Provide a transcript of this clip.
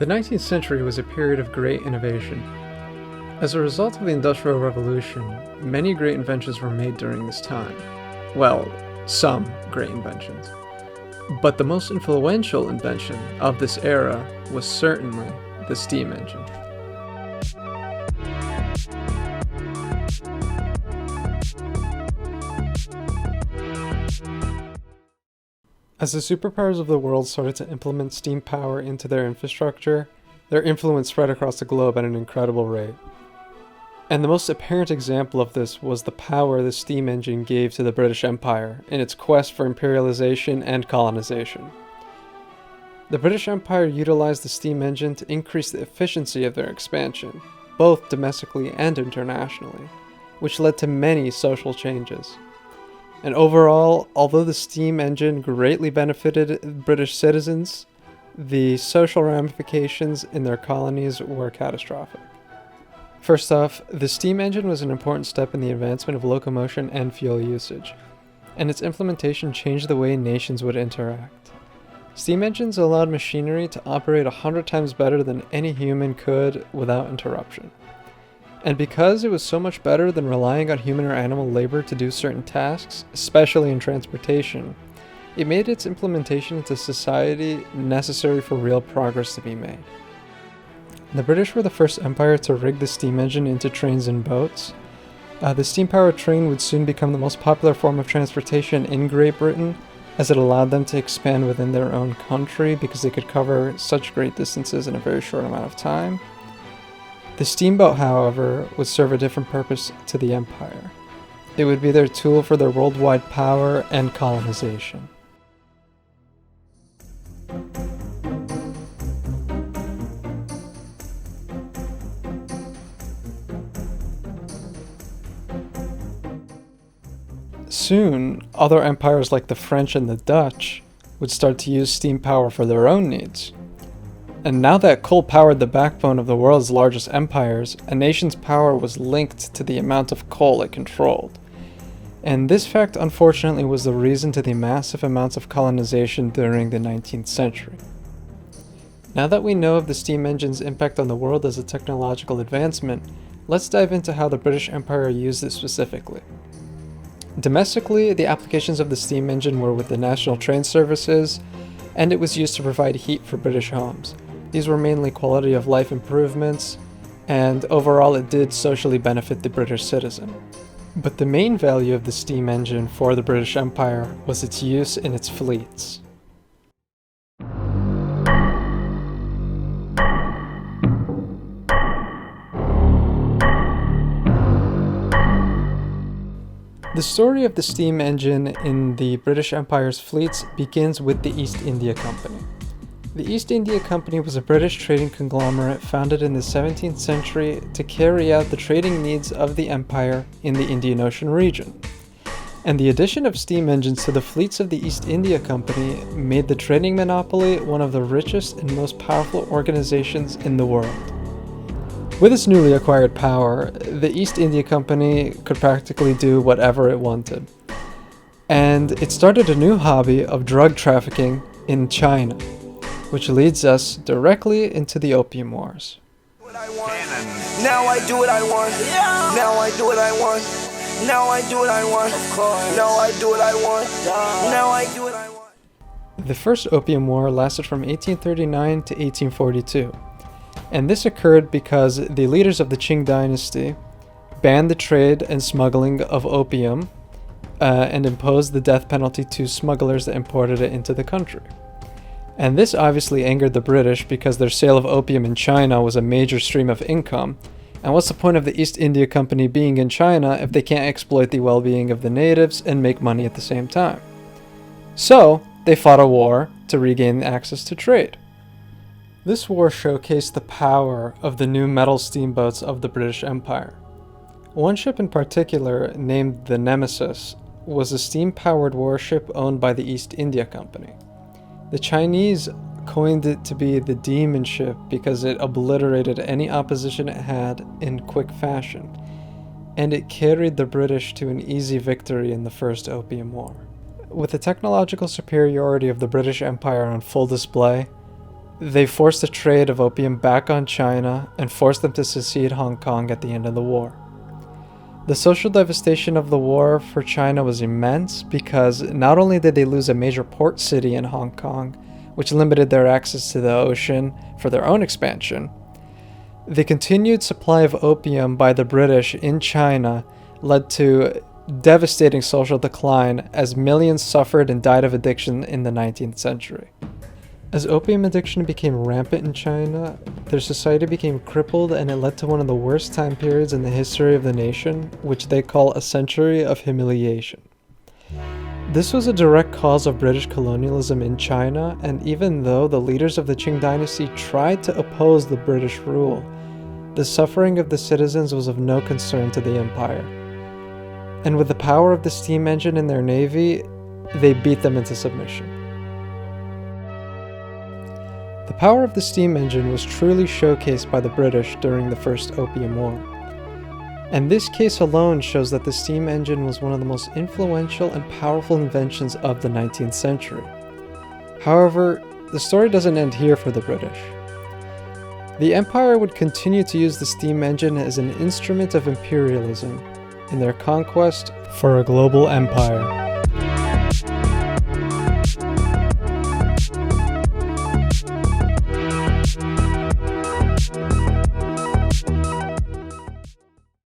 The 19th century was a period of great innovation. As a result of the Industrial Revolution, many great inventions were made during this time. Well, some great inventions. But the most influential invention of this era was certainly the steam engine. As the superpowers of the world started to implement steam power into their infrastructure, their influence spread across the globe at an incredible rate. And the most apparent example of this was the power the steam engine gave to the British Empire in its quest for imperialization and colonization. The British Empire utilized the steam engine to increase the efficiency of their expansion, both domestically and internationally, which led to many social changes. And overall, although the steam engine greatly benefited British citizens, the social ramifications in their colonies were catastrophic. First off, the steam engine was an important step in the advancement of locomotion and fuel usage, and its implementation changed the way nations would interact. Steam engines allowed machinery to operate 100 times better than any human could without interruption. And because it was so much better than relying on human or animal labor to do certain tasks, especially in transportation, it made its implementation into society necessary for real progress to be made. The British were the first empire to rig the steam engine into trains and boats. The steam-powered train would soon become the most popular form of transportation in Great Britain, as it allowed them to expand within their own country because they could cover such great distances in a very short amount of time. The steamboat, however, would serve a different purpose to the empire. It would be their tool for their worldwide power and colonization. Soon, other empires like the French and the Dutch would start to use steam power for their own needs. And now that coal powered the backbone of the world's largest empires, a nation's power was linked to the amount of coal it controlled. And this fact, unfortunately, was the reason to the massive amounts of colonization during the 19th century. Now that we know of the steam engine's impact on the world as a technological advancement, let's dive into how the British Empire used it specifically. Domestically, the applications of the steam engine were with the national train services, and it was used to provide heat for British homes. These were mainly quality of life improvements, and overall it did socially benefit the British citizen. But the main value of the steam engine for the British Empire was its use in its fleets. The story of the steam engine in the British Empire's fleets begins with the East India Company. The East India Company was a British trading conglomerate founded in the 17th century to carry out the trading needs of the empire in the Indian Ocean region. And the addition of steam engines to the fleets of the East India Company made the trading monopoly one of the richest and most powerful organizations in the world. With its newly acquired power, the East India Company could practically do whatever it wanted. And it started a new hobby of drug trafficking in China, which leads us directly into the Opium Wars. Now I do what I want. Now I do what I want. Now I do what I want. Now I do what I want. Now I do what I want. The First Opium War lasted from 1839 to 1842. And this occurred because the leaders of the Qing dynasty banned the trade and smuggling of opium and imposed the death penalty to smugglers that imported it into the country. And this obviously angered the British because their sale of opium in China was a major stream of income. And what's the point of the East India Company being in China if they can't exploit the well-being of the natives and make money at the same time? So, they fought a war to regain access to trade. This war showcased the power of the new metal steamboats of the British Empire. One ship in particular, named the Nemesis, was a steam-powered warship owned by the East India Company. The Chinese coined it to be the demon ship because it obliterated any opposition it had in quick fashion, and it carried the British to an easy victory in the First Opium War. With the technological superiority of the British Empire on full display, They forced the trade of opium back on China and forced them to secede Hong Kong at the end of the war. The social devastation of the war for China was immense because not only did they lose a major port city in Hong Kong, which limited their access to the ocean for their own expansion, the continued supply of opium by the British in China led to devastating social decline as millions suffered and died of addiction in the 19th century. As opium addiction became rampant in China, their society became crippled and it led to one of the worst time periods in the history of the nation, which they call a century of humiliation. This was a direct cause of British colonialism in China, and even though the leaders of the Qing dynasty tried to oppose the British rule, the suffering of the citizens was of no concern to the empire. And with the power of the steam engine in their navy, they beat them into submission. The power of the steam engine was truly showcased by the British during the First Opium War. And this case alone shows that the steam engine was one of the most influential and powerful inventions of the 19th century. However, the story doesn't end here for the British. The Empire would continue to use the steam engine as an instrument of imperialism in their conquest for a global empire.